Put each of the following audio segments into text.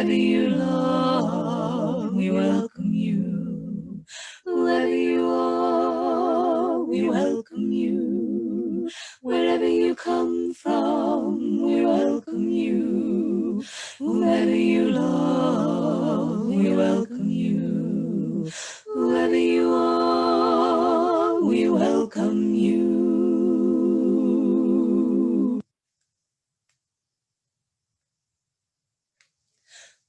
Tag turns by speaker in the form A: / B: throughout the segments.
A: Whoever you love, we welcome you. Whoever you are, we welcome you. Wherever you come from, we welcome you. Whoever you love, we welcome you. Whoever you are, we welcome you.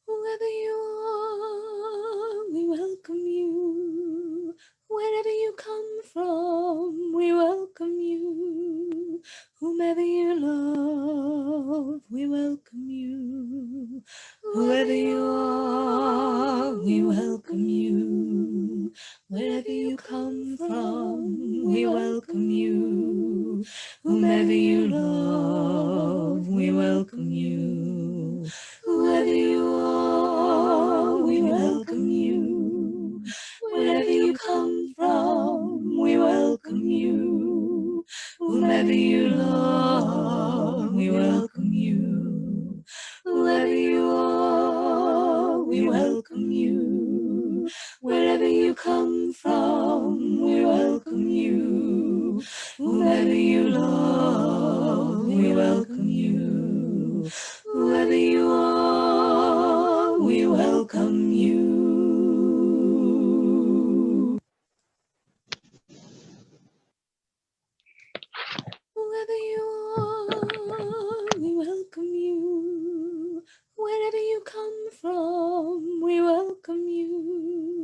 A: Whoever you are, we welcome you. Wherever you come from, we welcome you. Whomever you love, we welcome you. Whoever you are, we welcome you. Wherever you come from, we welcome you. Whomever you love, we welcome you. Whoever you are, we welcome you. Wherever you come from, we welcome you. Whomever you love, we welcome you. Whoever you are, we welcome you. Wherever you come from, we welcome you. Whomever you love, we welcome you. Whoever you are, we welcome you. Whoever you are, we welcome you. Wherever you come from, we welcome you.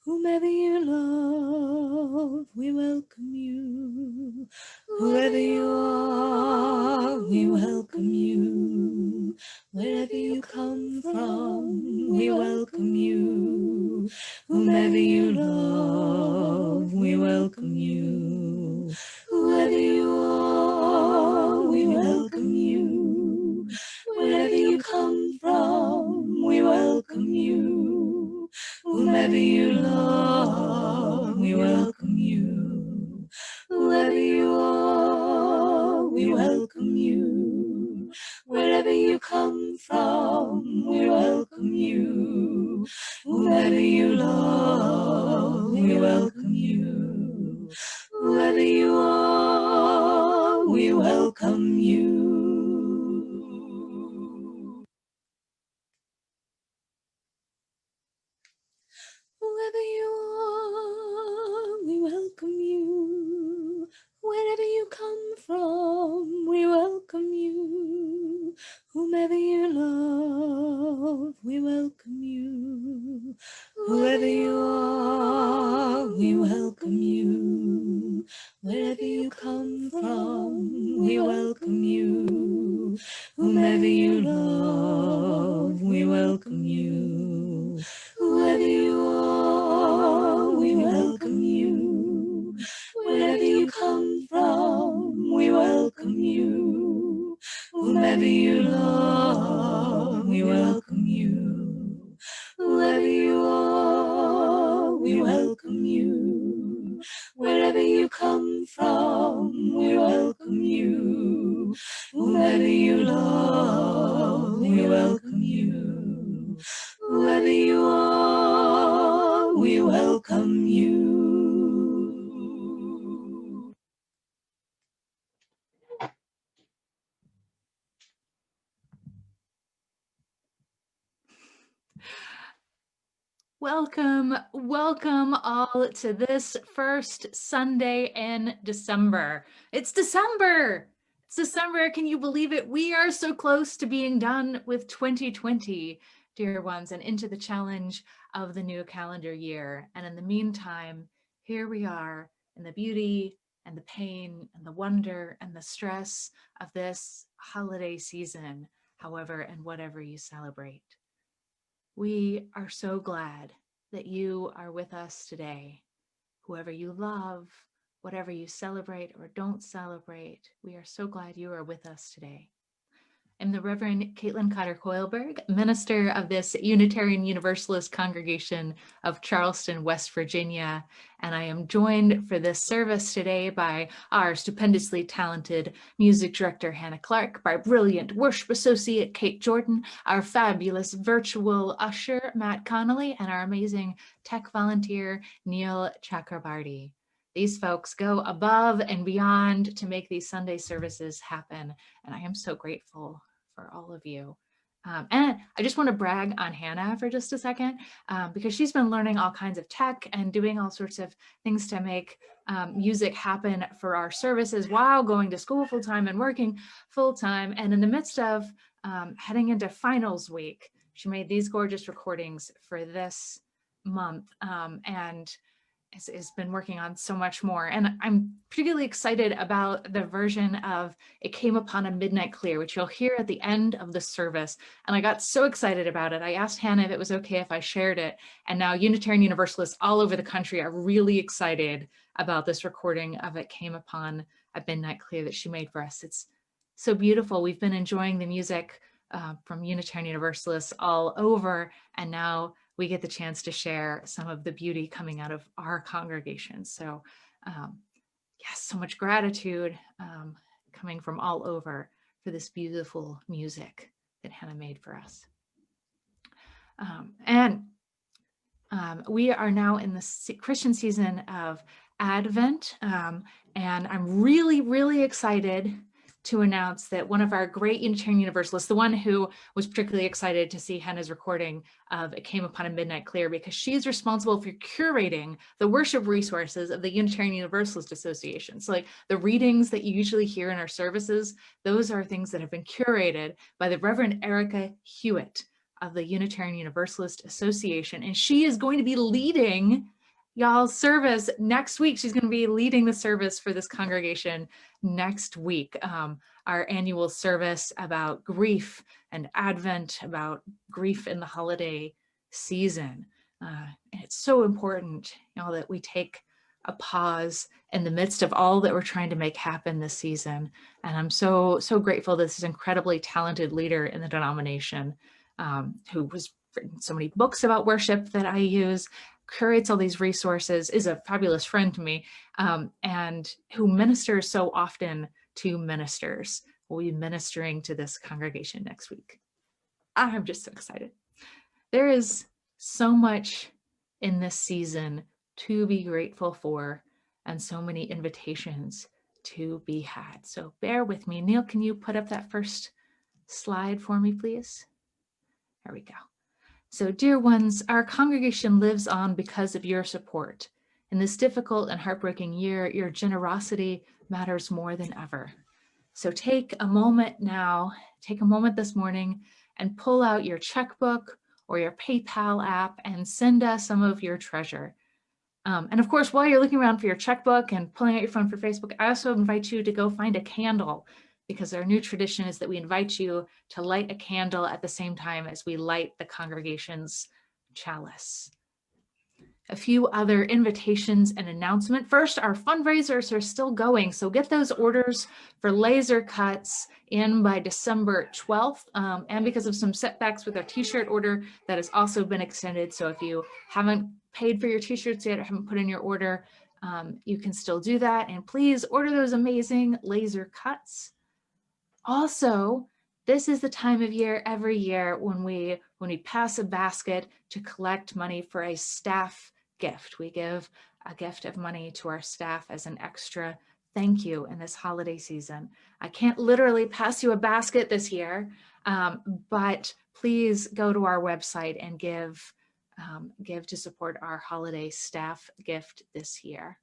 A: Whomever you love, we welcome you. Whoever you are, we welcome you. Wherever you come from, we welcome you. Whomever you love, we welcome you. Whoever you are, we welcome you. Wherever you come from, we welcome you. Whomever you love, we welcome you. Whoever you are, we welcome you. Wherever you come from, we welcome you. Whoever you love, we welcome you. Whoever you are, we welcome you. Whoever you are, we welcome you. Wherever you come from, we welcome you. Whomever you love, we welcome you. Whoever you are, we welcome you. Wherever you come from, we welcome you. Whomever you love, we welcome you. Whoever you are, we welcome you. Wherever you come from, we welcome you. Whomever you love, we welcome you. Whoever you are, we welcome you. Wherever you come from, we welcome you. Whoever you love, we welcome you. Whoever you are, we welcome you.
B: Welcome all to this first Sunday in December. It's December! It's December, can you believe it? We are so close to being done with 2020, dear ones, and into the challenge of the new calendar year. And in the meantime, here we are in the beauty and the pain and the wonder and the stress of this holiday season, however and whatever you celebrate. We are so glad that you are with us today. Whoever you love, whatever you celebrate or don't celebrate, we are so glad you are with us today. I'm the Reverend Caitlin Cotter-Coylberg, minister of this Unitarian Universalist congregation of Charleston, West Virginia, and I am joined for this service today by our stupendously talented music director, Hannah Clark, our brilliant worship associate, Kate Jordan, our fabulous virtual usher, Matt Connolly, and our amazing tech volunteer, Neil Chakrabarty. These folks go above and beyond to make these Sunday services happen, and I am so grateful for all of you. And I just want to brag on Hannah for just a second, because she's been learning all kinds of tech and doing all sorts of things to make music happen for our services while going to school full-time and working full-time. And in the midst of heading into finals week, she made these gorgeous recordings for this month. And has been working on so much more. And I'm particularly excited about the version of It Came Upon a Midnight Clear, which you'll hear at the end of the service. And I got so excited about it. I asked Hannah if it was okay if I shared it. And now Unitarian Universalists all over the country are really excited about this recording of It Came Upon a Midnight Clear that she made for us. It's so beautiful. We've been enjoying the music from Unitarian Universalists all over, and now we get the chance to share some of the beauty coming out of our congregation. So yes, so much gratitude coming from all over for this beautiful music that Hannah made for us. We are now in the Christian season of Advent, and I'm really, really excited to announce that one of our great Unitarian Universalists, the one who was particularly excited to see Hannah's recording of It Came Upon a Midnight Clear, because she's responsible for curating the worship resources of the Unitarian Universalist Association. So like the readings that you usually hear in our services, those are things that have been curated by the Reverend Erica Hewitt of the Unitarian Universalist Association. And she is going to be leading y'all's service next week. She's going to be leading the service for this congregation next week. Our annual service about grief and Advent, about grief in the holiday season. And it's so important, that we take a pause in the midst of all that we're trying to make happen this season. And I'm so grateful this is incredibly talented leader in the denomination, who has written so many books about worship that I use, curates all these resources, is a fabulous friend to me, and who ministers so often to ministers. We'll be ministering to this congregation next week. I'm just so excited. There is so much in this season to be grateful for, and so many invitations to be had. So bear with me. Neil, can you put up that first slide for me, please? There we go. So, dear ones, our congregation lives on because of your support. In this difficult and heartbreaking year, your generosity matters more than ever. So take a moment now, take a moment this morning and pull out your checkbook or your PayPal app and send us some of your treasure. And of course, while you're looking around for your checkbook and pulling out your phone for Facebook, I also invite you to go find a candle, because our new tradition is that we invite you to light a candle at the same time as we light the congregation's chalice. A few other invitations and announcement. First, our fundraisers are still going, so get those orders for laser cuts in by December 12th. And because of some setbacks with our t-shirt order, that has also been extended. So if you haven't paid for your t-shirts yet or haven't put in your order, you can still do that. And please order those amazing laser cuts. Also, this is the time of year every year when we pass a basket to collect money for a staff gift. We give a gift of money to our staff as an extra thank you in this holiday season. I can't literally pass you a basket this year, but please go to our website and give to support our holiday staff gift this year.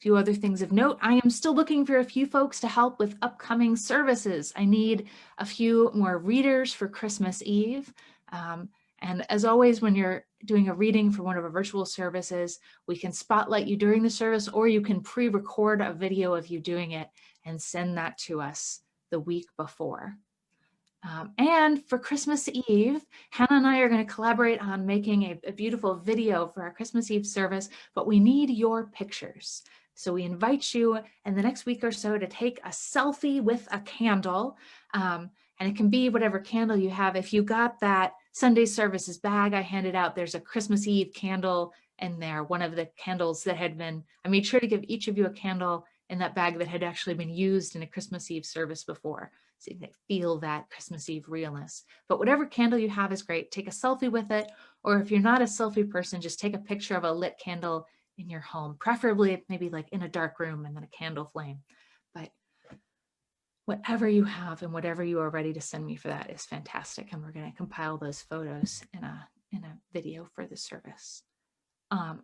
B: Few other things of note. I am still looking for a few folks to help with upcoming services. I need a few more readers for Christmas Eve. And as always, when you're doing a reading for one of our virtual services, we can spotlight you during the service, or you can pre-record a video of you doing it and send that to us the week before. And for Christmas Eve, Hannah and I are going to collaborate on making a beautiful video for our Christmas Eve service, but we need your pictures. So we invite you in the next week or so to take a selfie with a candle. And it can be whatever candle you have. If you got that Sunday services bag I handed out, there's a Christmas Eve candle in there. One of the candles that had been, I made sure to give each of you a candle in that bag that had actually been used in a Christmas Eve service before. So you can feel that Christmas Eve realness. But whatever candle you have is great. Take a selfie with it. Or if you're not a selfie person, just take a picture of a lit candle in your home, preferably maybe like in a dark room and then a candle flame. But whatever you have and whatever you are ready to send me for that is fantastic. And we're going to compile those photos in a video for the service.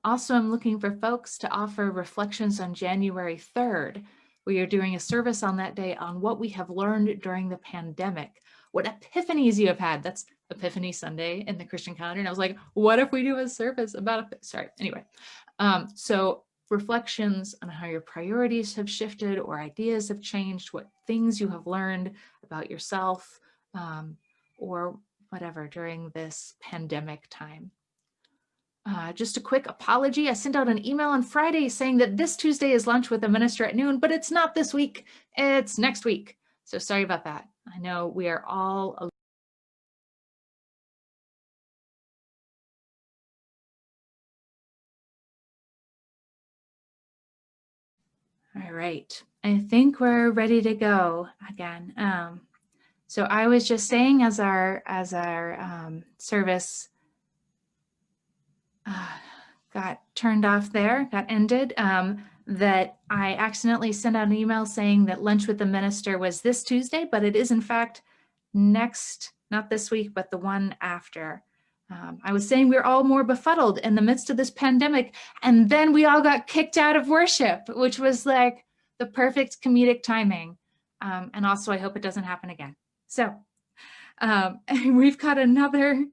B: Also, I'm looking for folks to offer reflections on January 3rd. We are doing a service on that day on what we have learned during the pandemic, what epiphanies you have had. That's Epiphany Sunday in the Christian calendar. And I was like, what if we do a service about, anyway. So reflections on how your priorities have shifted or ideas have changed, what things you have learned about yourself or whatever during this pandemic time. Just a quick apology. I sent out an email on Friday saying that this Tuesday is lunch with the minister at noon, but it's not this week. It's next week. So sorry about that. I know we are all all right. I think we're ready to go again. So I was just saying as our service got turned off there, got ended, that I accidentally sent out an email saying that lunch with the minister was this Tuesday, but it is in fact next, not this week, but the one after. I was saying we're all more befuddled in the midst of this pandemic, and then we all got kicked out of worship, which was like the perfect comedic timing. And also, I hope it doesn't happen again. So we've got another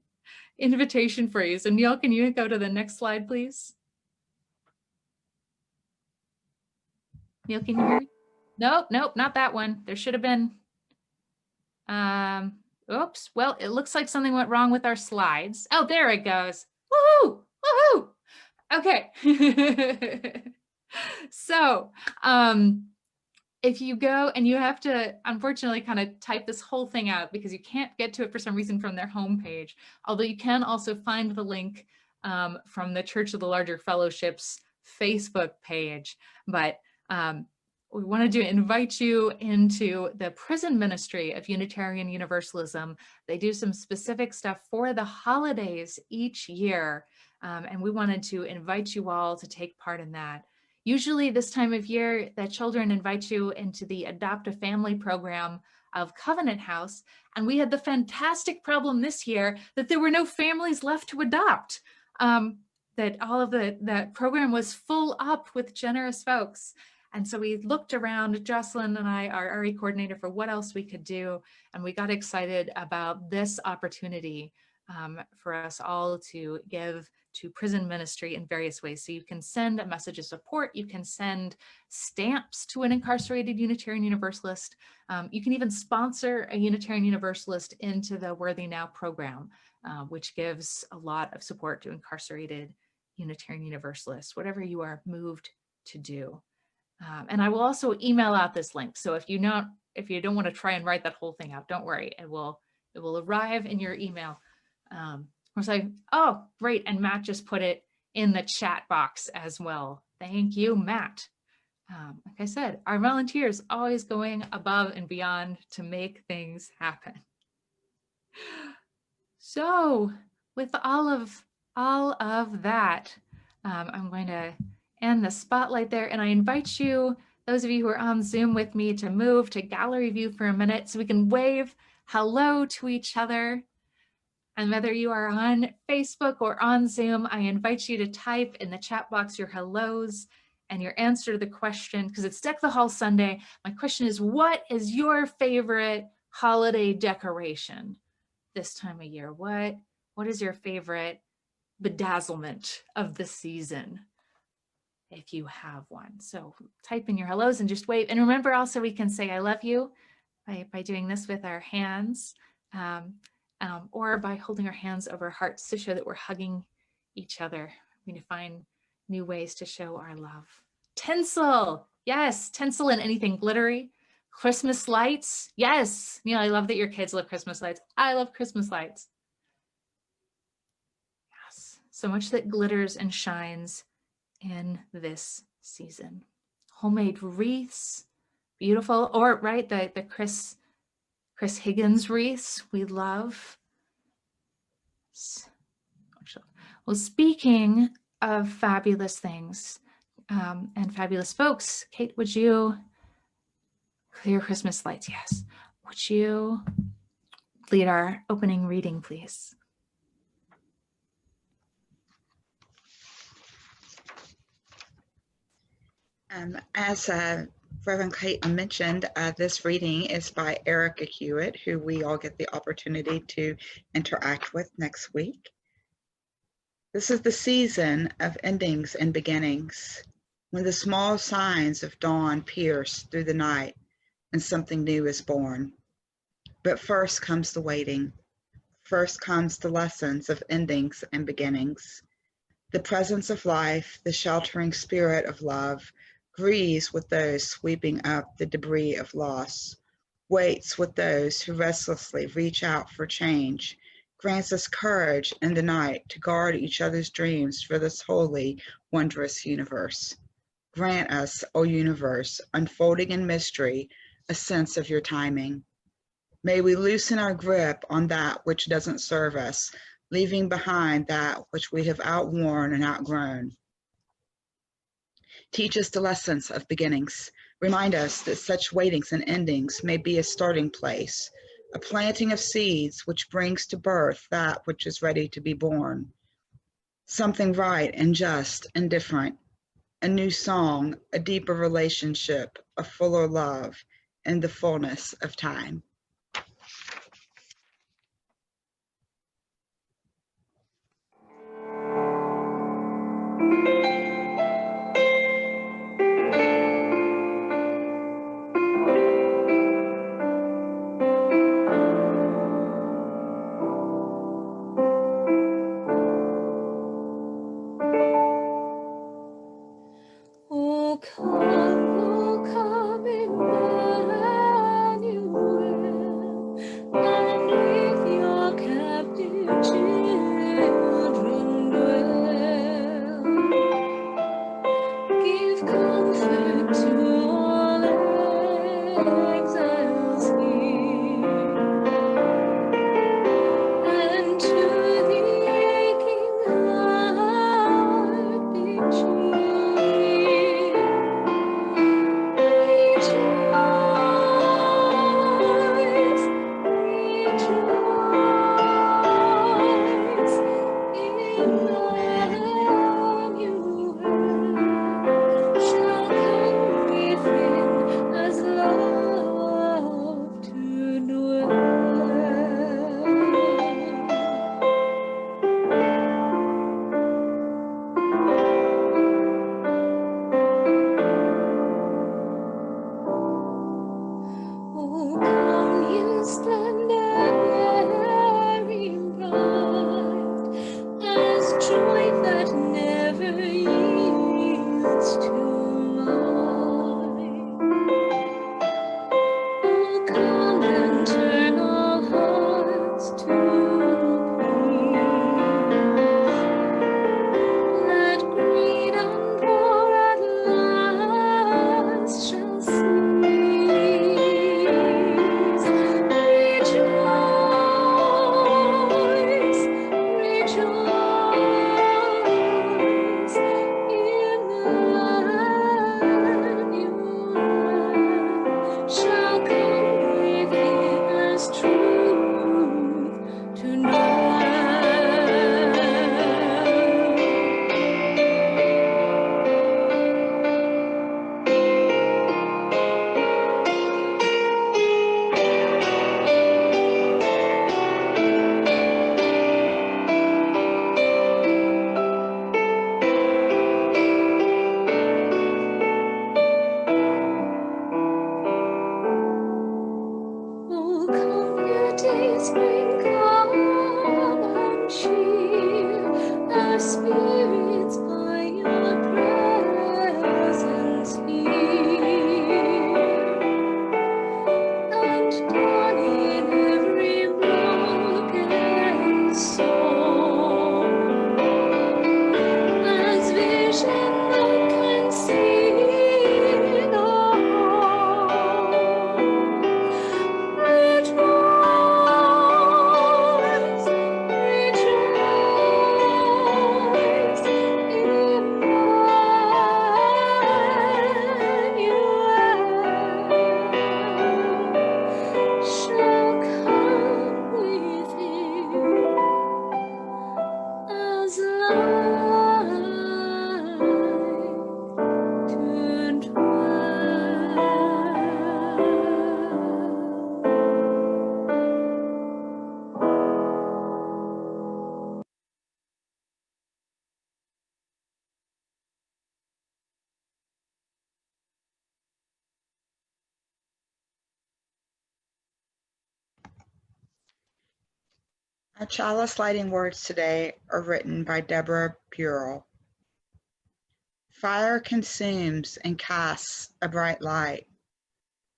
B: invitation for you. So Neil, can you go to the next slide, please? Neil, can you hear me? Nope, not that one. There should have been. Oops. Well, it looks like something went wrong with our slides. Oh, there it goes. Woohoo! Woohoo! Okay. So, if you go and you have to, unfortunately, kind of type this whole thing out because you can't get to it for some reason from their homepage, although you can also find the link from the Church of the Larger Fellowship's Facebook page. But we wanted to invite you into the prison ministry of Unitarian Universalism. They do some specific stuff for the holidays each year, and we wanted to invite you all to take part in that. Usually this time of year, the children invite you into the Adopt a Family program of Covenant House. And we had the fantastic problem this year that there were no families left to adopt, that all of the program was full up with generous folks. And so we looked around, Jocelyn and I, our RE coordinator, for what else we could do. And we got excited about this opportunity for us all to give to prison ministry in various ways. So you can send a message of support. You can send stamps to an incarcerated Unitarian Universalist. You can even sponsor a Unitarian Universalist into the Worthy Now program, which gives a lot of support to incarcerated Unitarian Universalists, whatever you are moved to do. And I will also email out this link. So if you don't want to try and write that whole thing out, don't worry. It will arrive in your email. I was like, oh, great. And Matt just put it in the chat box as well. Thank you, Matt. Like I said, our volunteers always going above and beyond to make things happen. So with all of that, I'm going to end the spotlight there. And I invite you, those of you who are on Zoom with me, to move to gallery view for a minute so we can wave hello to each other. And whether you are on Facebook or on Zoom, I invite you to type in the chat box your hellos and your answer to the question, because it's Deck the Hall Sunday. My question is, what is your favorite holiday decoration this time of year? What is your favorite bedazzlement of the season, if you have one? So type in your hellos and just wave. And remember also, we can say I love you by doing this with our hands. Or by holding our hands over hearts to show that we're hugging each other. We need to find new ways to show our love. Tinsel. Yes, tinsel and anything glittery. Christmas lights. Yes. Neil, I love that your kids love Christmas lights. I love Christmas lights. Yes. So much that glitters and shines in this season. Homemade wreaths. Beautiful. Or right, the Chris Higgins wreaths we love. Well, speaking of fabulous things and fabulous folks, Kate, would you clear Christmas lights? Yes. Would you lead our opening reading, please?
C: As Reverend Clayton mentioned, this reading is by Erica Hewitt, who we all get the opportunity to interact with next week. This is the season of endings and beginnings, when the small signs of dawn pierce through the night and something new is born. But first comes the waiting. First comes the lessons of endings and beginnings. The presence of life, the sheltering spirit of love, grieves with those sweeping up the debris of loss, waits with those who restlessly reach out for change, grants us courage in the night to guard each other's dreams for this holy, wondrous universe. Grant us, O universe, unfolding in mystery, a sense of your timing. May we loosen our grip on that which doesn't serve us, leaving behind that which we have outworn and outgrown. Teach us the lessons of beginnings. Remind us that such waitings and endings may be a starting place, a planting of seeds which brings to birth that which is ready to be born. Something right and just and different, a new song, a deeper relationship, a fuller love, in the fullness of time.
A: Oh come, Emmanuel, and with your captive children dwell. Give comfort to all exiles here, and to the aching heart be cheer. Rejoice, rejoice, Emmanuel shall come within as love to dwell. Oh, come you standing bright, as joy that never yields to mine. Oh, come and turn all hearts to peace. Let greed and war at last shall cease. Rejoice, rejoice, Emmanuel shall come within as truth to dwell. Oh, come your days bring calm and cheer our spirits by your presence
C: Our chalice lighting words today are written by Deborah Burrell. Fire consumes and casts a bright light.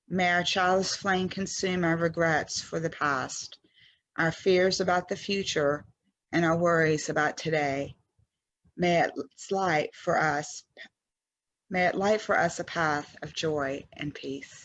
C: May our chalice flame consume our regrets for the past, our fears about the future, and our worries about today. May it light for us a path of joy and peace.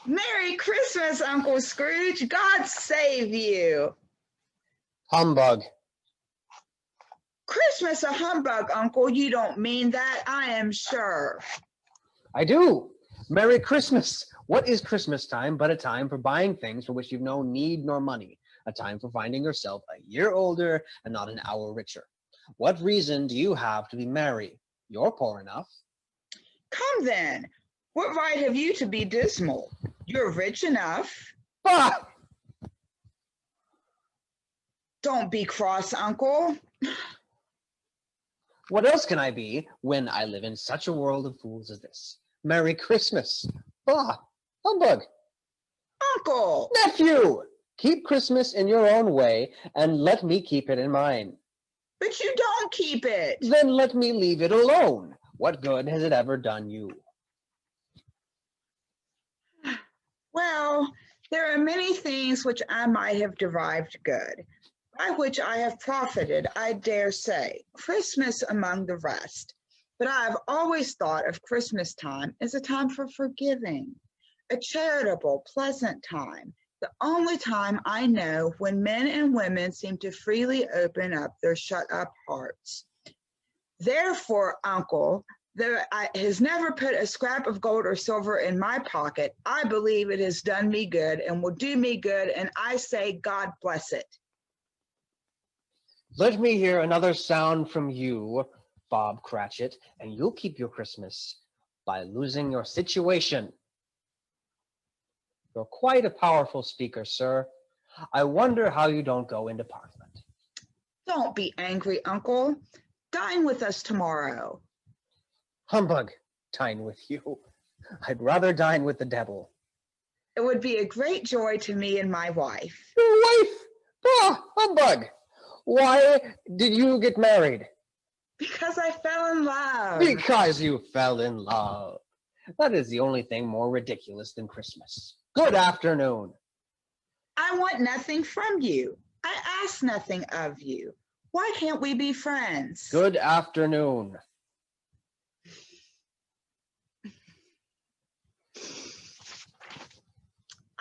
C: Merry Christmas, Uncle Scrooge. God save you.
D: Humbug.
C: Christmas a humbug, Uncle. You don't mean that, I am sure.
D: I do. Merry Christmas. What is Christmas time but a time for buying things for which you've no need nor money? A time for finding yourself a year older and not an hour richer. What reason do you have to be merry? You're poor enough.
C: Come then. What right have you to be dismal? You're rich enough.
D: Bah!
C: Don't be cross, Uncle.
D: What else can I be when I live in such a world of fools as this? Merry Christmas. Bah! Humbug!
C: Uncle!
D: Nephew! Keep Christmas in your own way and let me keep it in mine.
C: But you don't keep it.
D: Then let me leave it alone. What good has it ever done you?
C: Well, there are many things which I might have derived good, by which I have profited, I dare say, Christmas among the rest. But I have always thought of Christmas time as a time for forgiving, a charitable, pleasant time, the only time I know when men and women seem to freely open up their shut-up hearts. Therefore, Uncle, though it has never put a scrap of gold or silver in my pocket, I believe it has done me good and will do me good, and I say God bless it.
D: Let me hear another sound from you, Bob Cratchit, and you'll keep your Christmas by losing your situation. You're quite a powerful speaker, sir. I wonder how you don't go into Parliament.
C: Don't be angry, Uncle. Dine with us tomorrow.
D: Humbug, dine with you. I'd rather dine with the devil.
C: It would be a great joy to me and my wife.
D: Your wife? Ah, humbug! Why did you get married?
C: Because I fell in love.
D: Because you fell in love. That is the only thing more ridiculous than Christmas. Good afternoon.
C: I want nothing from you. I ask nothing of you. Why can't we be friends?
D: Good afternoon.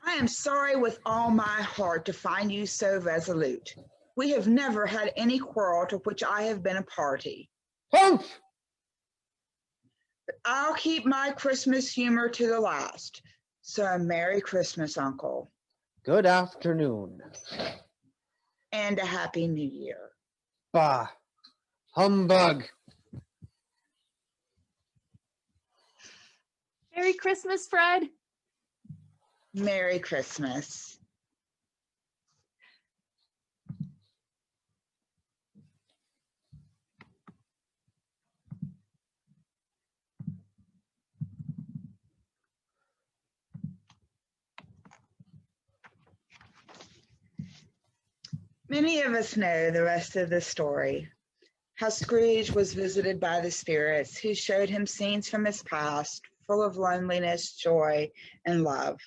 C: I am sorry with all my heart to find you so resolute. We have never had any quarrel to which I have been a party.
D: Humph!
C: But I'll keep my Christmas humor to the last. So Merry Christmas, Uncle.
D: Good afternoon.
C: And a Happy New Year.
D: Bah! Humbug!
B: Merry Christmas, Fred.
C: Merry Christmas. Many of us know the rest of the story, how Scrooge was visited by the spirits who showed him scenes from his past, full of loneliness, joy, and love.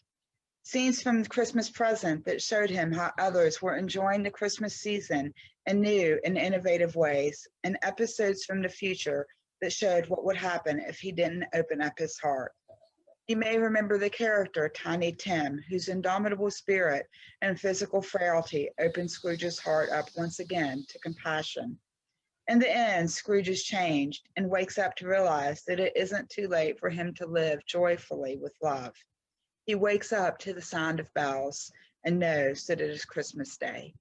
C: Scenes from the Christmas present that showed him how others were enjoying the Christmas season in new and innovative ways, and episodes from the future that showed what would happen if he didn't open up his heart. You may remember the character Tiny Tim, whose indomitable spirit and physical frailty opened Scrooge's heart up once again to compassion. In the end, Scrooge is changed and wakes up to realize that it isn't too late for him to live joyfully with love. He wakes up to the sound of bells and knows that it is Christmas Day.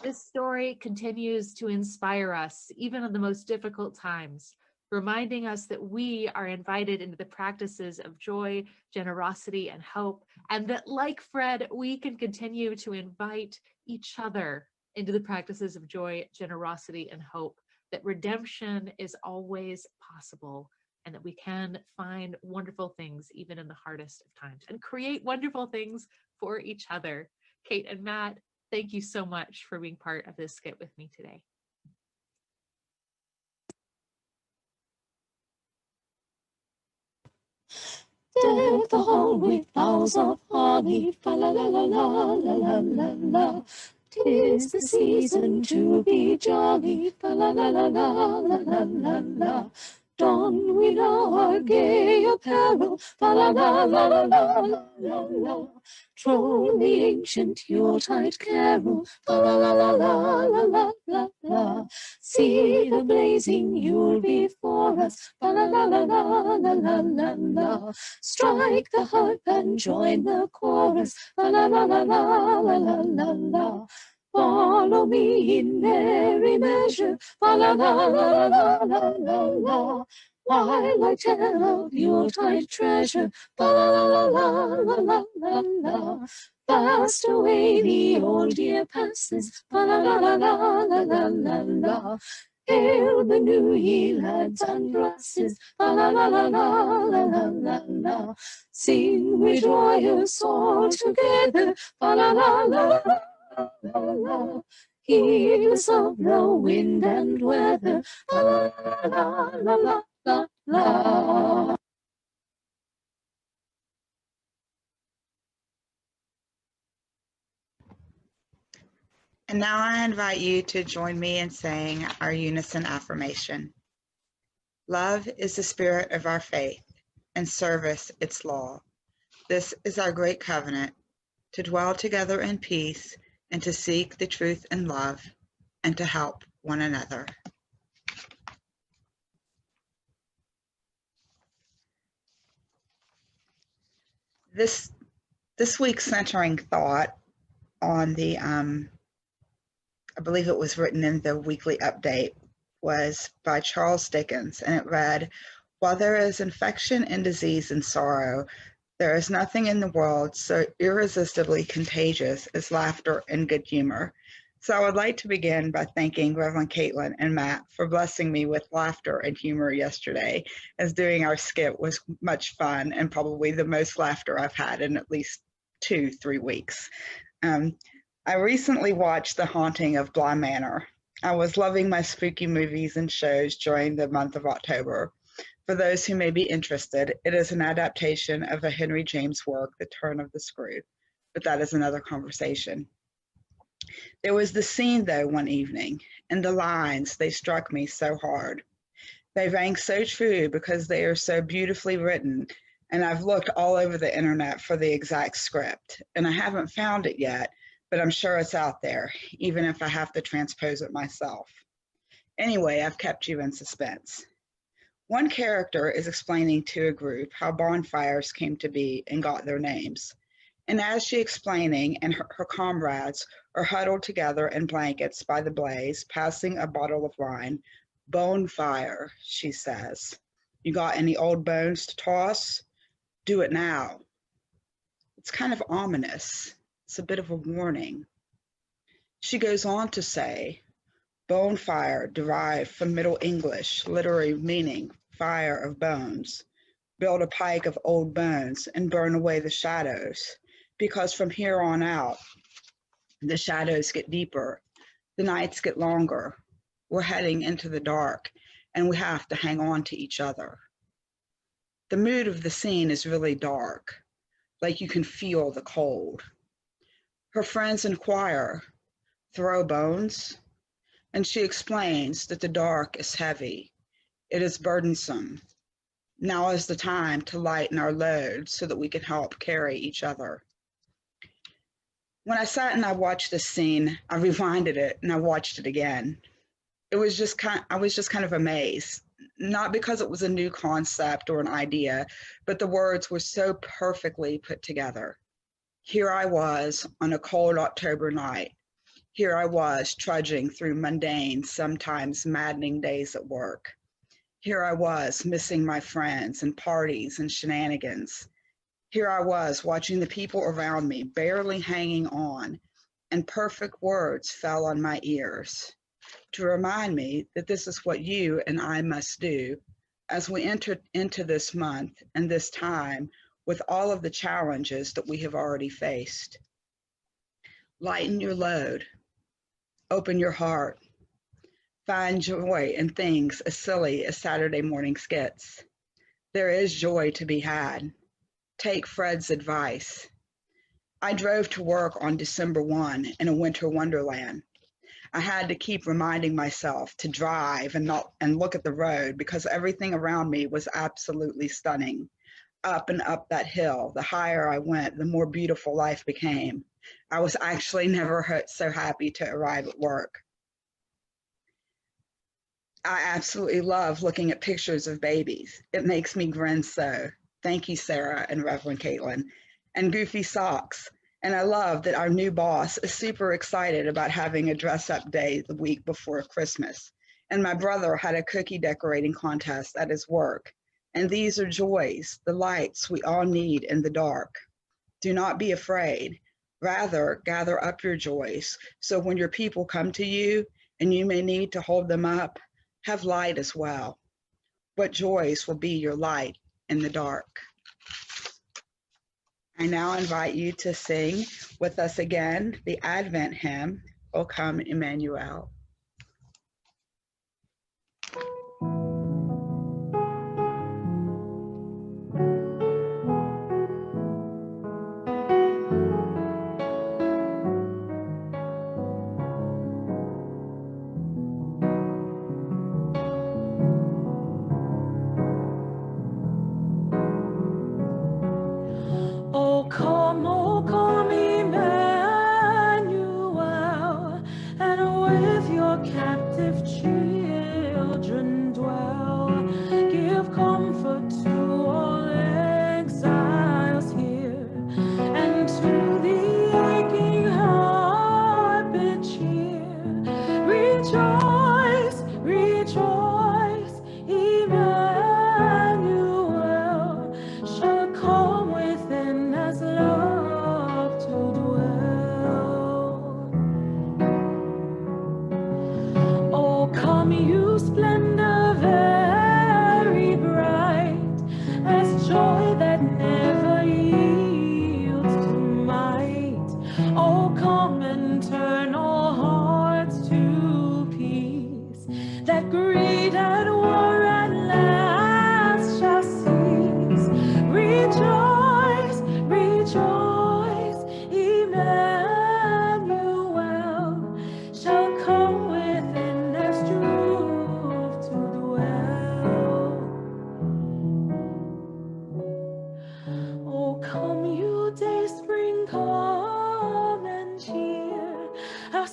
B: This story continues to inspire us, even in the most difficult times, reminding us that we are invited into the practices of joy, generosity, and hope, and that, like Fred, we can continue to invite each other into the practices of joy, generosity, and hope, that redemption is always possible, and that we can find wonderful things even in the hardest of times and create wonderful things for each other. Kate and Matt, thank you so much for being part of this skit with me today.
A: Deck the hall with boughs of holly, fa la la la la la la la la. 'Tis the season to be jolly, fa la la la la la la la la. Don we now our gay apparel, fa la la la la la la la. Troll the ancient Yuletide carol, fa la la la la la la la la. See the blazing Yule before us, fa la la la la la la la la. Strike the harp and join the chorus, la la la la la la la la la. Follow me in merry measure, la la la la la la la la. While I tell of Yuletide treasure, la la la la la la la la. Fast away the old year passes, la la la la la la la la la. Hail the new year, lads and lasses, la la la la la la la la la. Sing we joyous all together, la la la la la la la. Heedless of the wind and weather, la la la la la la la.
C: And now I invite you to join me in saying our unison affirmation. Love is the spirit of our faith, and service its law. This is our great covenant, to dwell together in peace and to seek the truth in love and to help one another. This week's centering thought on the I believe it was written in the weekly update, was by Charles Dickens, and it read, "While there is infection and disease and sorrow, there is nothing in the world so irresistibly contagious as laughter and good humor." So I would like to begin by thanking Reverend Caitlin and Matt for blessing me with laughter and humor yesterday, as doing our skit was much fun and probably the most laughter I've had in at least 2-3 weeks. I recently watched The Haunting of Bly Manor. I was loving my spooky movies and shows during the month of October. For those who may be interested, it is an adaptation of a Henry James work, The Turn of the Screw, but that is another conversation. There was the scene, though, one evening, and the lines, they struck me so hard. They rang so true because they are so beautifully written, and I've looked all over the internet for the exact script, and I haven't found it yet, but I'm sure it's out there, even if I have to transpose it myself. Anyway, I've kept you in suspense. One character is explaining to a group how bonfires came to be and got their names. And as she's explaining, and her comrades are huddled together in blankets by the blaze, passing a bottle of wine, "Bonefire," she says. "You got any old bones to toss? Do it now." It's kind of ominous. It's a bit of a warning. She goes on to say, "Bonefire derived from Middle English, literary meaning fire of bones. Build a pike of old bones and burn away the shadows, because from here on out, the shadows get deeper, the nights get longer, we're heading into the dark, and we have to hang on to each other." The mood of the scene is really dark, like you can feel the cold. Her friends inquire, "Throw bones?" And she explains that the dark is heavy. It is burdensome. Now is the time to lighten our load so that we can help carry each other. When I sat and I watched this scene, I rewinded it and I watched it again. I was just kind of amazed, not because it was a new concept or an idea, but the words were so perfectly put together. Here I was on a cold October night. Here I was trudging through mundane, sometimes maddening days at work. Here I was missing my friends and parties and shenanigans. Here I was watching the people around me barely hanging on, and perfect words fell on my ears to remind me that this is what you and I must do as we enter into this month and this time with all of the challenges that we have already faced. Lighten your load, open your heart, find joy in things as silly as Saturday morning skits. There is joy to be had. Take Fred's advice. I drove to work on December 1 in a winter wonderland. I had to keep reminding myself to drive and look at the road because everything around me was absolutely stunning. Up and up that hill, the higher I went, the more beautiful life became. I was actually never so happy to arrive at work. I absolutely love looking at pictures of babies. It makes me grin so. Thank you, Sarah and Reverend Caitlin. And goofy socks. And I love that our new boss is super excited about having a dress-up day the week before Christmas. And my brother had a cookie decorating contest at his work. And these are joys, the lights we all need in the dark. Do not be afraid. Rather, gather up your joys, so when your people come to you, and you may need to hold them up, have light as well. What joys will be your light in the dark? I now invite you to sing with us again the Advent hymn, O Come Emmanuel.
A: O come, Emmanuel, and with your captive children dwell. Give comfort to all exiles here, and to the aching heart bid cheer. Rejoice, rejoice, Emmanuel shall come within as love to dwell. Oh, come, you splendor very bright, as joy that never yields to might. Oh, come and turn all hearts to peace, that greed and war at last shall cease. Rejoice, rejoice, Emmanuel shall come within as truth to dwell. Oh, come, you day spring, come and cheer our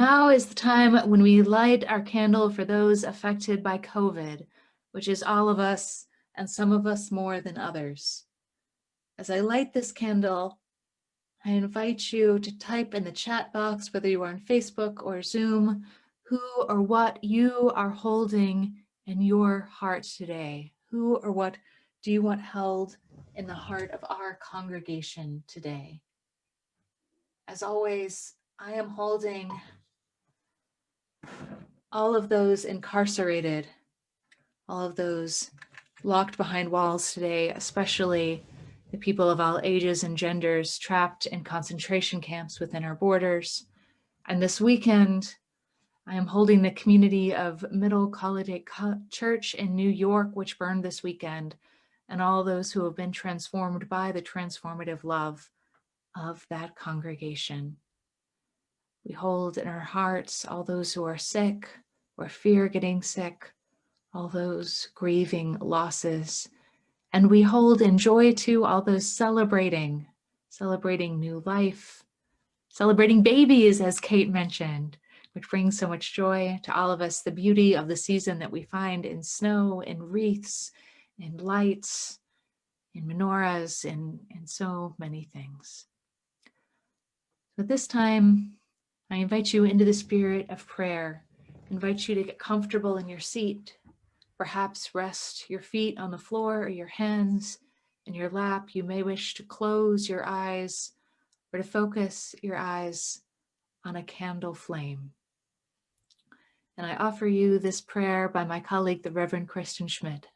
B: now is the time when we light our candle for those affected by COVID, which is all of us and some of us more than others. As I light this candle, I invite you to type in the chat box, whether you are on Facebook or Zoom, who or what you are holding in your heart today. Who or what do you want held in the heart of our congregation today? As always, I am holding all of those incarcerated, all of those locked behind walls today, especially the people of all ages and genders trapped in concentration camps within our borders. And this weekend, I am holding the community of Middle Collegiate Church in New York, which burned this weekend, and all those who have been transformed by the transformative love of that congregation. We hold in our hearts all those who are sick or fear getting sick, all those grieving losses. And we hold in joy too all those celebrating new life, celebrating babies, as Kate mentioned, which brings so much joy to all of us, the beauty of the season that we find in snow, in wreaths, in lights, in menorahs, in so many things. But this time, I invite you into the spirit of prayer. I invite you to get comfortable in your seat. Perhaps rest your feet on the floor or your hands in your lap. You may wish to close your eyes or to focus your eyes on a candle flame. And I offer you this prayer by my colleague, the Reverend Kristen Schmidt.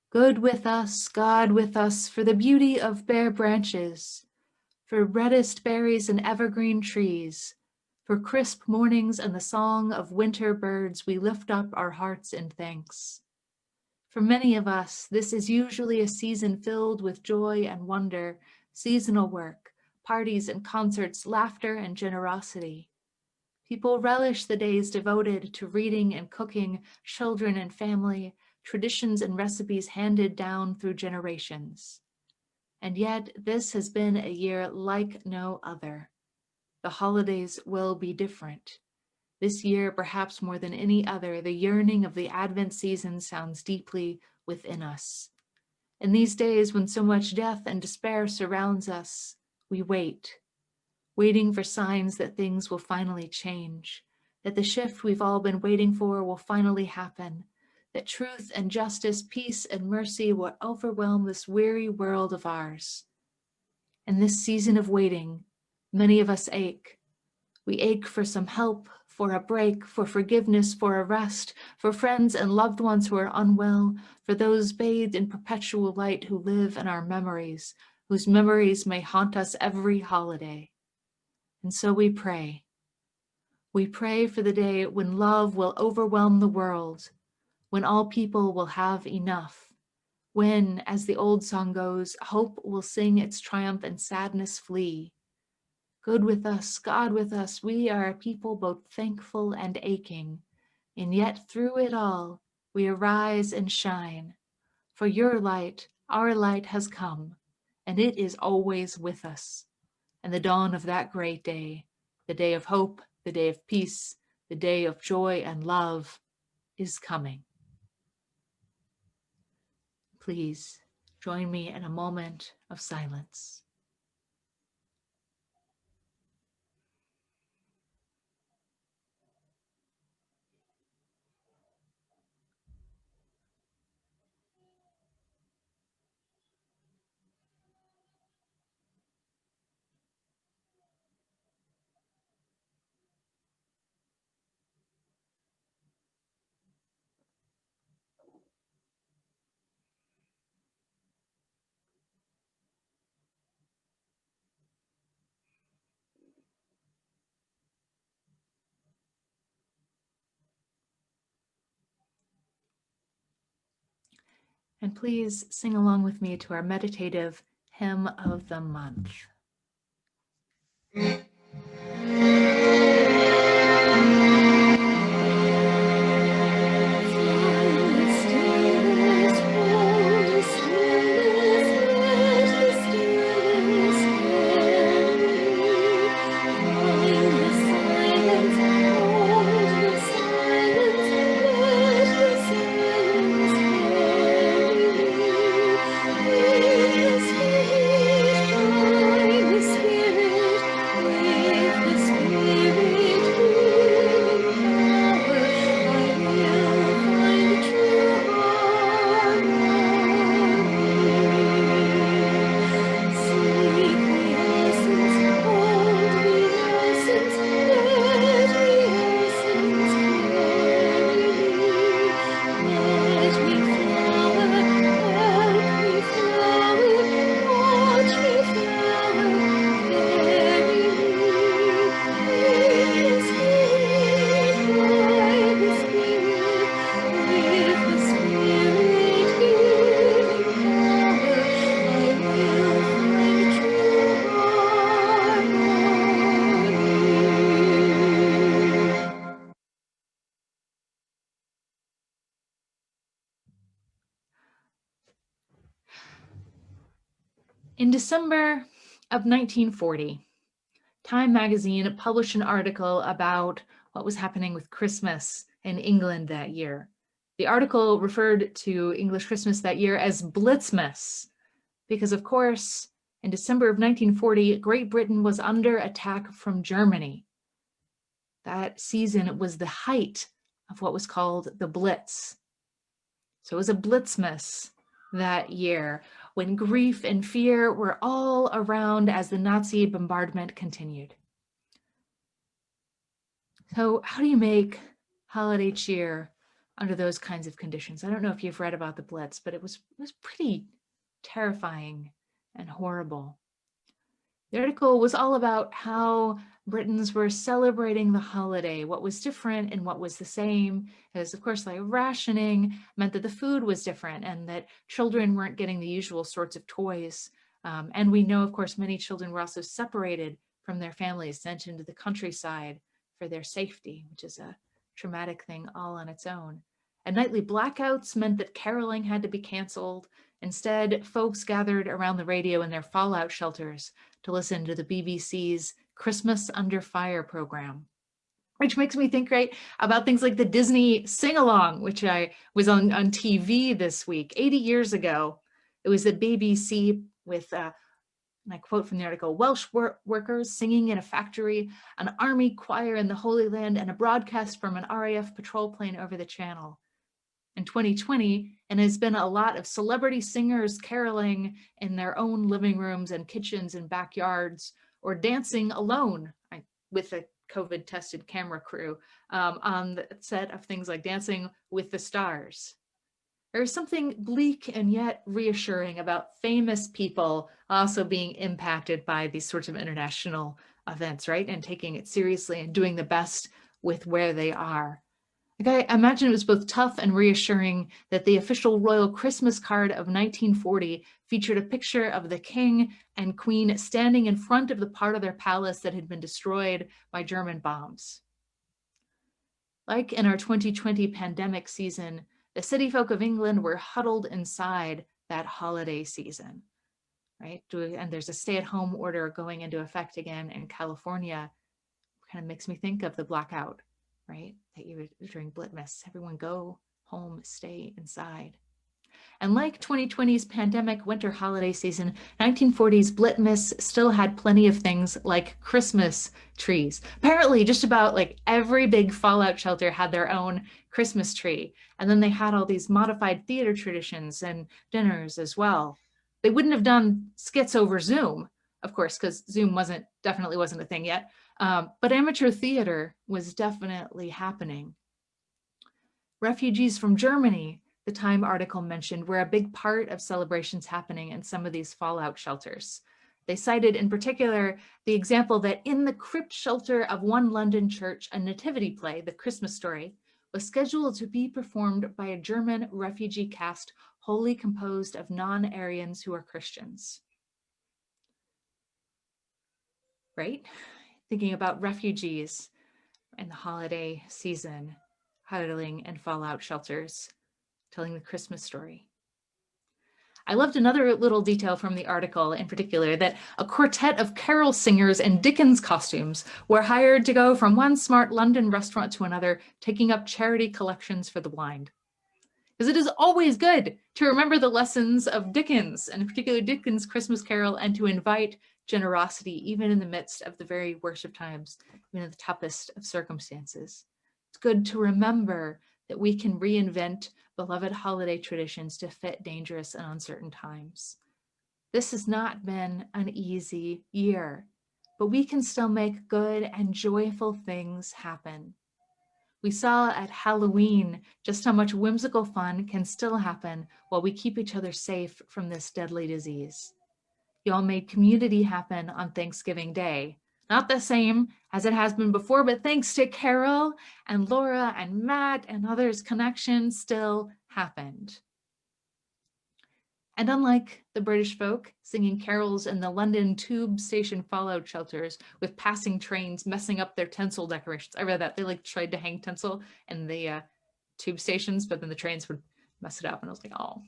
B: Good with us, God with us, for the beauty of bare branches, for reddest berries and evergreen trees, for crisp mornings and the song of winter birds, we lift up our hearts in thanks. For many of us, this is usually a season filled with joy and wonder, seasonal work, parties and concerts, laughter and generosity. People relish the days devoted to reading and cooking, children and family, traditions and recipes handed down through generations. And yet, this has been a year like no other. The holidays will be different. This year, perhaps more than any other, the yearning of the Advent season sounds deeply within us. In these days when so much death and despair surrounds us, we wait, waiting for signs that things will finally change, that the shift we've all been waiting for will finally happen, that truth and justice, peace and mercy will overwhelm this weary world of ours. In this season of waiting, many of us ache. We ache for some help, for a break, for forgiveness, for a rest, for friends and loved ones who are unwell, for those bathed in perpetual light who live in our memories, whose memories may haunt us every holiday. And so we pray. We pray for the day when love will overwhelm the world, when all people will have enough, when, as the old song goes, hope will sing its triumph and sadness flee. Good with us, God with us, we are a people both thankful and aching, and yet through it all we arise and shine. For your light, our light has come, and it is always with us. And the dawn of that great day, the day of hope, the day of peace, the day of joy and love, is coming. Please join me in a moment of silence. And please sing along with me to our meditative hymn of the month.
A: Silence,
B: In December of 1940, Time magazine published an article about what was happening with Christmas in England that year. The article referred to English Christmas that year as Blitzmis, because of course, in December of 1940, Great Britain was under attack from Germany. That season was the height of what was called the Blitz. So it was a Blitzmas that year when grief and fear were all around as the Nazi bombardment continued. So how do you make holiday cheer under those kinds of conditions? I don't know if you've read about the Blitz, but it was pretty terrifying and horrible. The article was all about how Britons were celebrating the holiday, what was different and what was the same. Because of course, like rationing meant that the food was different and that children weren't getting the usual sorts of toys. And we know, of course, many children were also separated from their families, sent into the countryside for their safety, which is a traumatic thing all on its own. And nightly blackouts meant that caroling had to be canceled. Instead, folks gathered around the radio in their fallout shelters to listen to the BBC's Christmas Under Fire program, which makes me think, right, about things like the Disney Sing-Along, which I was on TV this week. 80 years ago, it was the BBC with, and I quote from the article, Welsh workers singing in a factory, an army choir in the Holy Land, and a broadcast from an RAF patrol plane over the channel. In 2020, and has been a lot of celebrity singers caroling in their own living rooms and kitchens and backyards, or dancing alone with a COVID-tested camera crew on the set of things like Dancing with the Stars. There is something bleak and yet reassuring about famous people also being impacted by these sorts of international events, right? And taking it seriously and doing the best with where they are. Like I imagine it was both tough and reassuring that the official royal Christmas card of 1940 featured a picture of the king and queen standing in front of the part of their palace that had been destroyed by German bombs. Like in our 2020 pandemic season, the city folk of England were huddled inside that holiday season, right? And there's a stay-at-home order going into effect again in California. Kind of makes me think of the blackout, right? That you were during Blitzmis, everyone go home, stay inside. And like 2020's pandemic winter holiday season, 1940's Blitzmis still had plenty of things like Christmas trees. Apparently, just about like every big fallout shelter had their own Christmas tree. And then they had all these modified theater traditions and dinners as well. They wouldn't have done skits over Zoom, of course, because Zoom definitely wasn't a thing yet. But amateur theater was definitely happening. Refugees from Germany, the Time article mentioned, were a big part of celebrations happening in some of these fallout shelters. They cited in particular the example that in the crypt shelter of one London church, a nativity play, The Christmas Story, was scheduled to be performed by a German refugee cast wholly composed of non-Aryans who are Christians. Right? Thinking about refugees in the holiday season, huddling in fallout shelters, telling the Christmas story. I loved another little detail from the article in particular, that a quartet of carol singers in Dickens costumes were hired to go from one smart London restaurant to another, taking up charity collections for the blind. Because it is always good to remember the lessons of Dickens, and in particular Dickens' Christmas Carol, and to invite generosity, even in the midst of the very worst of times, even in the toughest of circumstances. It's good to remember that we can reinvent beloved holiday traditions to fit dangerous and uncertain times. This has not been an easy year, but we can still make good and joyful things happen. We saw at Halloween just how much whimsical fun can still happen while we keep each other safe from this deadly disease. Y'all made community happen on Thanksgiving Day. Not the same as it has been before, but thanks to Carol and Laura and Matt and others, connection still happened. And unlike the British folk singing carols in the London tube station fallout shelters with passing trains messing up their tinsel decorations. I read that they like tried to hang tinsel in the tube stations, but then the trains would mess it up. And I was like, oh.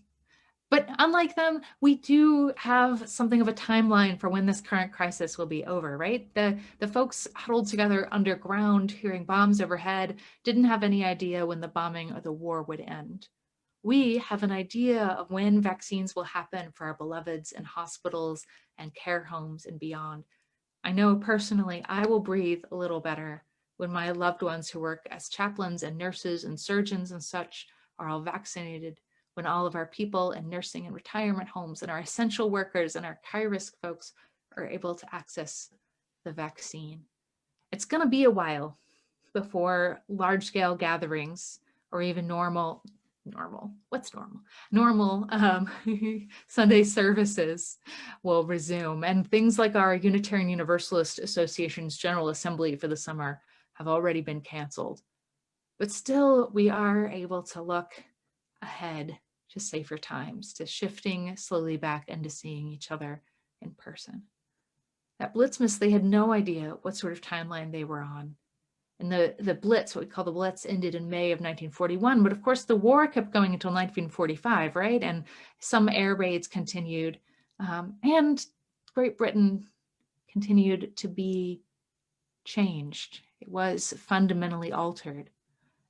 B: But unlike them, we do have something of a timeline for when this current crisis will be over, right? The folks huddled together underground, hearing bombs overhead, didn't have any idea when the bombing or the war would end. We have an idea of when vaccines will happen for our beloveds in hospitals and care homes and beyond. I know personally I will breathe a little better when my loved ones who work as chaplains and nurses and surgeons and such are all vaccinated, when all of our people in nursing and retirement homes and our essential workers and our high-risk folks are able to access the vaccine. It's going to be a while before large-scale gatherings or even normal Sunday services will resume, and things like our Unitarian Universalist Association's General Assembly for the summer have already been canceled. But still, we are able to look ahead to safer times, to shifting slowly back into seeing each other in person. At Blitzmis, they had no idea what sort of timeline they were on. And the Blitz, what we call the Blitz, ended in May of 1941. But of course, the war kept going until 1945, right? And some air raids continued. And Great Britain continued to be changed. It was fundamentally altered.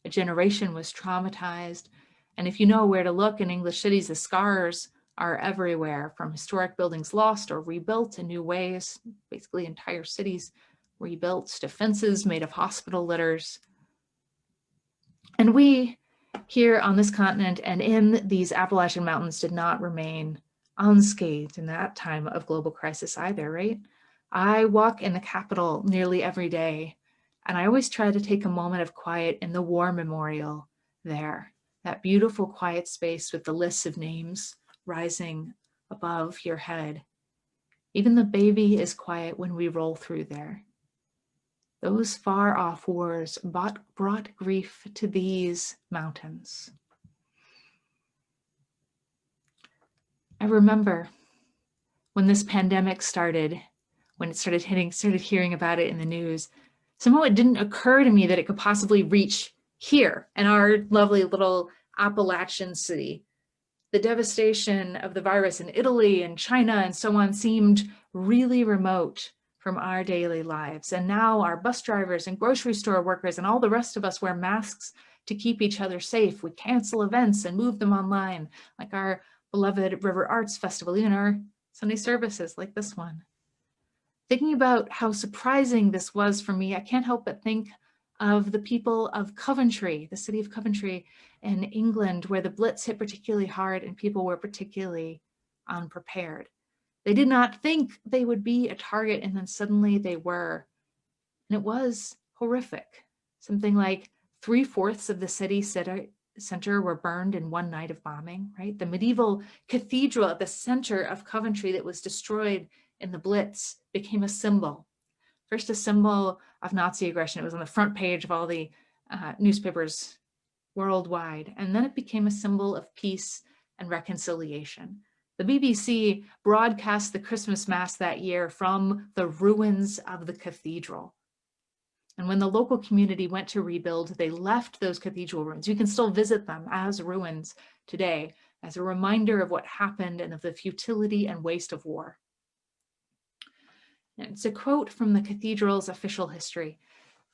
B: A generation was traumatized. And if you know where to look in English cities, the scars are everywhere, from historic buildings lost or rebuilt in new ways, basically entire cities rebuilt, to fences made of hospital litters. And we here on this continent and in these Appalachian Mountains did not remain unscathed in that time of global crisis either, right? I walk in the Capitol nearly every day, and I always try to take a moment of quiet in the War Memorial there, that beautiful quiet space with the lists of names rising above your head. Even the baby is quiet when we roll through there. Those far-off wars brought grief to these mountains. I remember when this pandemic started, when it started hearing about it in the news, somehow it didn't occur to me that it could possibly reach here in our lovely little Appalachian city. The devastation of the virus in Italy and China and so on seemed really remote from our daily lives. And now our bus drivers and grocery store workers and all the rest of us wear masks to keep each other safe. We cancel events and move them online, like our beloved River Arts Festival, even our Sunday services like this one. Thinking about how surprising this was for me, I can't help but think of the people of Coventry, the city of Coventry in England, where the Blitz hit particularly hard and people were particularly unprepared. They did not think they would be a target, and then suddenly they were. And it was horrific. Something like 3/4 of the city center were burned in one night of bombing, right? The medieval cathedral at the center of Coventry that was destroyed in the Blitz became a symbol. First, a symbol of Nazi aggression. It was on the front page of all the newspapers worldwide. And then it became a symbol of peace and reconciliation. The BBC broadcast the Christmas Mass that year from the ruins of the cathedral. And when the local community went to rebuild, they left those cathedral ruins. You can still visit them as ruins today, as a reminder of what happened and of the futility and waste of war. And it's a quote from the cathedral's official history.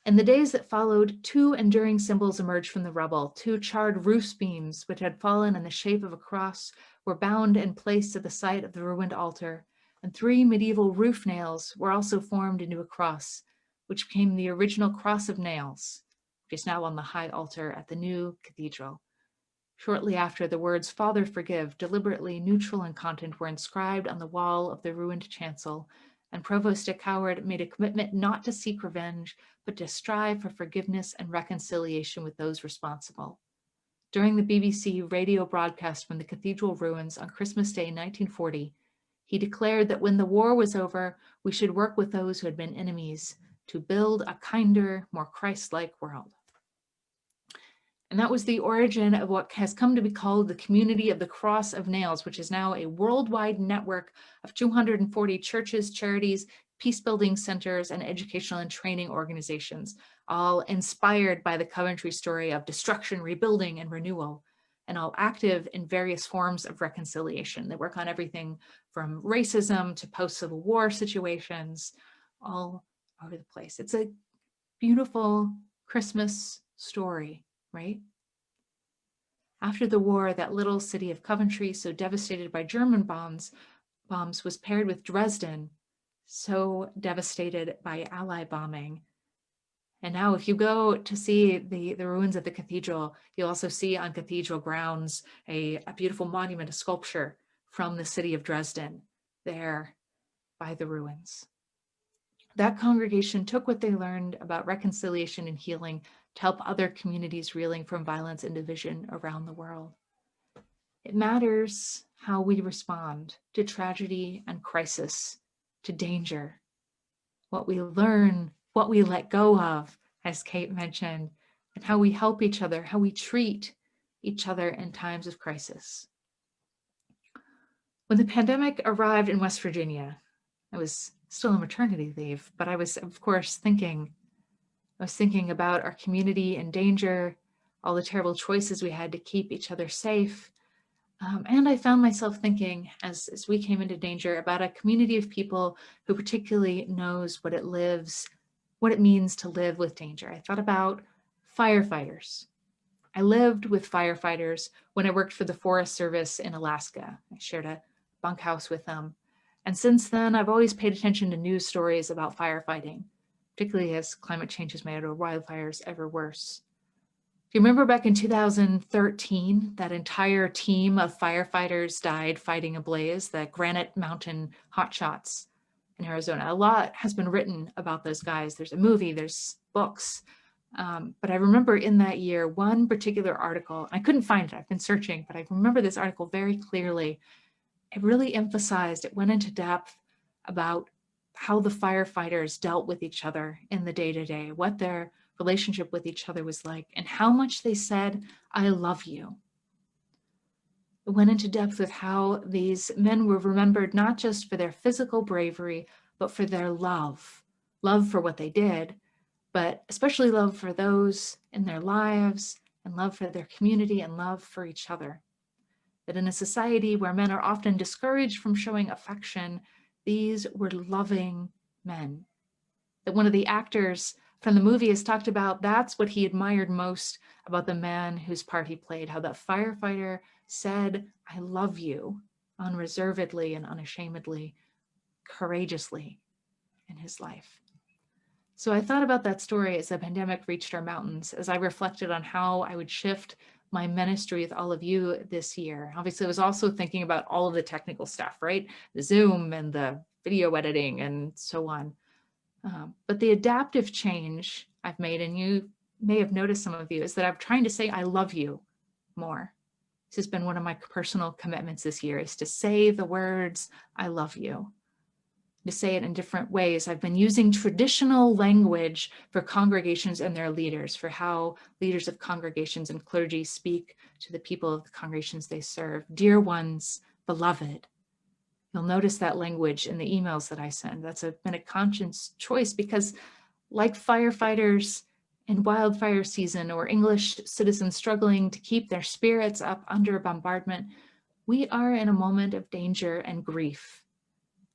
B: In the days that followed, 2 enduring symbols emerged from the rubble. 2 charred roof beams, which had fallen in the shape of a cross, were bound and placed at the site of the ruined altar, and 3 medieval roof nails were also formed into a cross, which became the original cross of nails, which is now on the high altar at the new cathedral. Shortly after, the words "Father, forgive," deliberately neutral in content, were inscribed on the wall of the ruined chancel, and Provost de Coward made a commitment not to seek revenge, but to strive for forgiveness and reconciliation with those responsible. During the BBC radio broadcast from the cathedral ruins on Christmas Day 1940, he declared that when the war was over, we should work with those who had been enemies to build a kinder, more Christ-like world. And that was the origin of what has come to be called the Community of the Cross of Nails, which is now a worldwide network of 240 churches, charities, peace-building centers, and educational and training organizations, all inspired by the Coventry story of destruction, rebuilding, and renewal. and all active in various forms of reconciliation. They work on everything from racism to post-Civil War situations, all over the place. It's a beautiful Christmas story, right? After the war, that little city of Coventry, so devastated by German bombs, was paired with Dresden, so devastated by Allied bombing. And now if you go to see the ruins of the cathedral, you'll also see on cathedral grounds a beautiful monument, a sculpture from the city of Dresden there by the ruins. That congregation took what they learned about reconciliation and healing to help other communities reeling from violence and division around the world. It matters how we respond to tragedy and crisis, to danger, what we learn, what we let go of, as Kate mentioned, and how we help each other, how we treat each other in times of crisis. When the pandemic arrived in West Virginia, I was still on maternity leave, but I was, of course, thinking about our community in danger, all the terrible choices we had to keep each other safe. And I found myself thinking, as we came into danger, about a community of people who particularly knows what it means to live with danger. I thought about firefighters. I lived with firefighters when I worked for the Forest Service in Alaska. I shared a bunkhouse with them. And since then, I've always paid attention to news stories about firefighting, particularly as climate change has made our wildfires ever worse. If you remember back in 2013, that entire team of firefighters died fighting a blaze, the Granite Mountain Hotshots in Arizona. A lot has been written about those guys. There's a movie, there's books. But I remember in that year, one particular article, I couldn't find it, I've been searching, but I remember this article very clearly. It really emphasized, it went into depth about how the firefighters dealt with each other in the day-to-day, what their relationship with each other was like, and how much they said, "I love you." It went into depth with how these men were remembered not just for their physical bravery, but for their love for what they did, but especially love for those in their lives, and love for their community, and love for each other. That in a society where men are often discouraged from showing affection, these were loving men. That one of the actors from the movie has talked about, that's what he admired most about the man whose part he played, how that firefighter said, "I love you," unreservedly and unashamedly, courageously in his life. So I thought about that story as the pandemic reached our mountains, as I reflected on how I would shift my ministry with all of you this year. Obviously, I was also thinking about all of the technical stuff, right? The Zoom and the video editing and so on. But the adaptive change I've made, and you may have noticed some of you, is that I'm trying to say I love you more. This has been one of my personal commitments this year, is to say the words, "I love you." To say it in different ways. I've been using traditional language for congregations and their leaders, for how leaders of congregations and clergy speak to the people of the congregations they serve. Dear ones, beloved. You'll notice that language in the emails that I send. That's been a conscious choice because, like firefighters in wildfire season or English citizens struggling to keep their spirits up under bombardment, we are in a moment of danger and grief,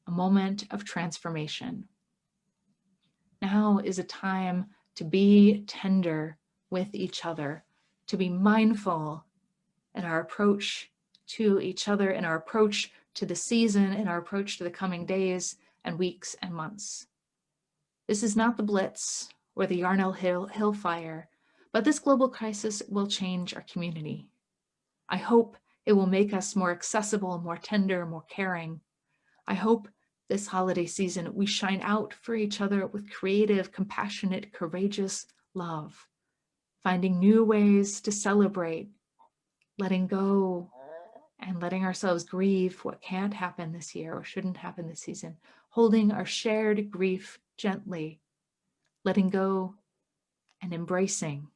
B: a moment of transformation. Now is a time to be tender with each other, to be mindful in our approach to each other, in our approach to the season, in our approach to the coming days and weeks and months. This is not the Blitz or the Yarnell Hill fire, but this global crisis will change our community. I hope it will make us more accessible, more tender, more caring. I hope this holiday season we shine out for each other with creative, compassionate, courageous love, finding new ways to celebrate, letting go, and letting ourselves grieve what can't happen this year or shouldn't happen this season, holding our shared grief gently, letting go and embracing,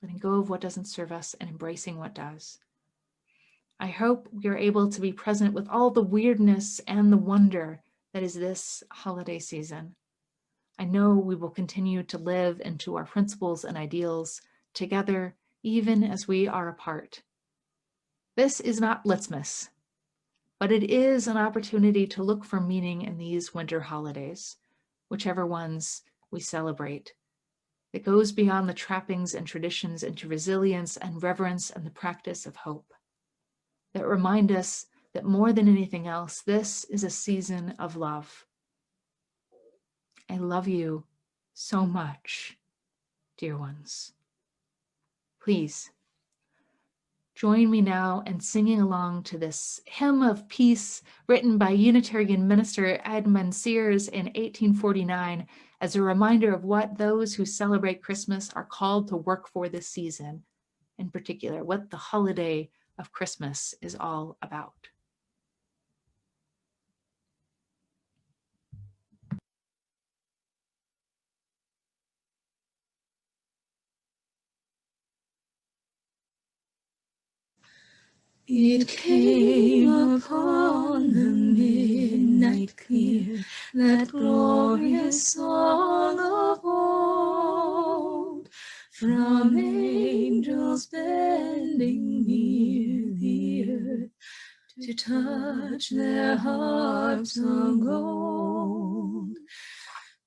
B: letting go of what doesn't serve us and embracing what does. I hope we are able to be present with all the weirdness and the wonder that is this holiday season. I know we will continue to live into our principles and ideals together, even as we are apart. This is not Blitzmis, but it is an opportunity to look for meaning in these winter holidays, whichever ones we celebrate, that goes beyond the trappings and traditions into resilience and reverence and the practice of hope, that remind us that more than anything else, this is a season of love. I love you so much, dear ones. Please join me now in singing along to this hymn of peace written by Unitarian minister Edmund Sears in 1849 as a reminder of what those who celebrate Christmas are called to work for this season, in particular, what the holiday of Christmas is all about.
A: It came upon the midnight clear, that glorious song of old, from angels bending near the earth to touch their harps of gold.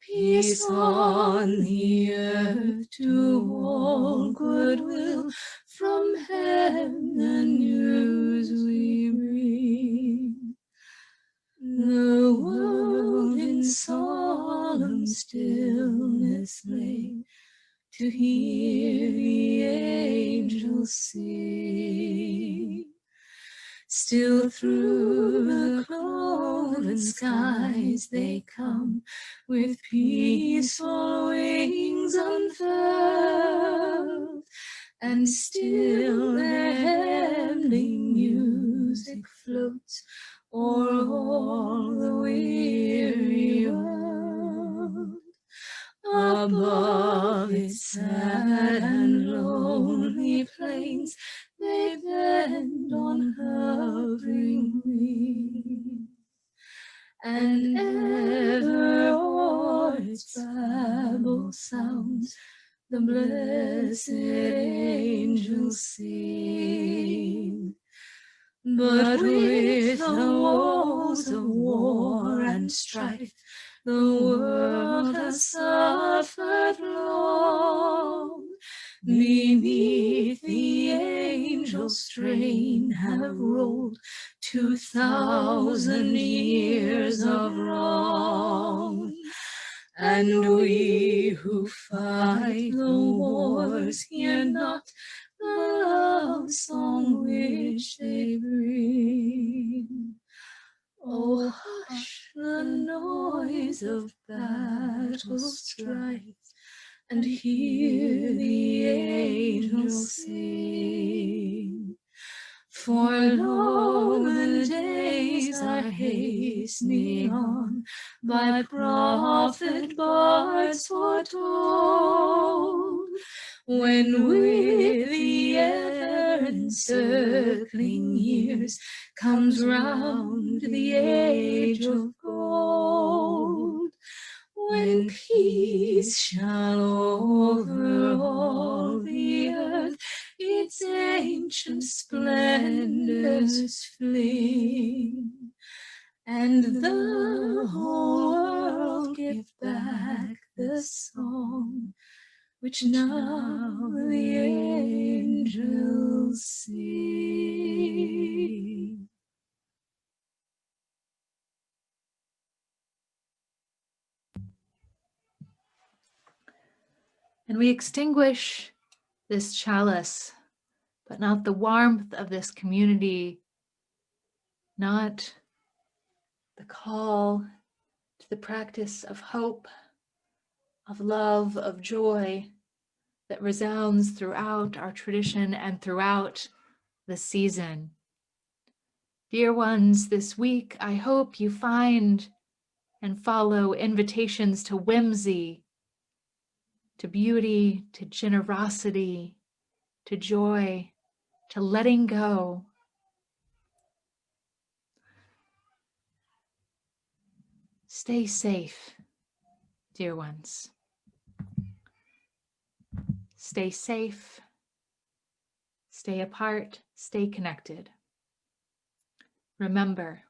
A: Peace on the earth to all goodwill, from heaven the news we bring. The world in solemn stillness lay, to hear the angels sing. Still through the cloven skies they come, with peaceful wings unfurled, and still their heavenly music floats o'er all the weary world. Above its sad and lonely plains, they bend on hovering wings, and ever o'er its babble sounds the blessed angels sing. But with the woes of war and strife, the world has suffered long. Beneath the angels' strain have rolled 2,000 years of wrong. And we who fight the wars hear not the love song which they bring. Oh, hush the noise of battle strife, and hear the angels sing. For lo, the days are hastening on, by prophet bards foretold, when with the ever-encircling years comes round the age of gold, when peace shall over all the earth its ancient splendors fling, and the whole world give back the song which now the angels sing.
B: And we extinguish this chalice, but not the warmth of this community, not the call to the practice of hope, of love, of joy that resounds throughout our tradition and throughout the season. Dear ones, this week I hope you find and follow invitations to whimsy, to beauty, to generosity, to joy, to letting go. Stay safe, dear ones. Stay safe, stay apart, stay connected. remember,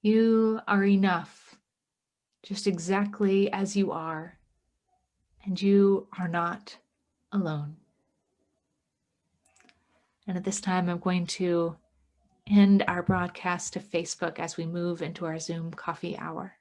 B: you are enough just exactly as you are, and you are not alone. And at this time, I'm going to end our broadcast to Facebook as we move into our Zoom coffee hour.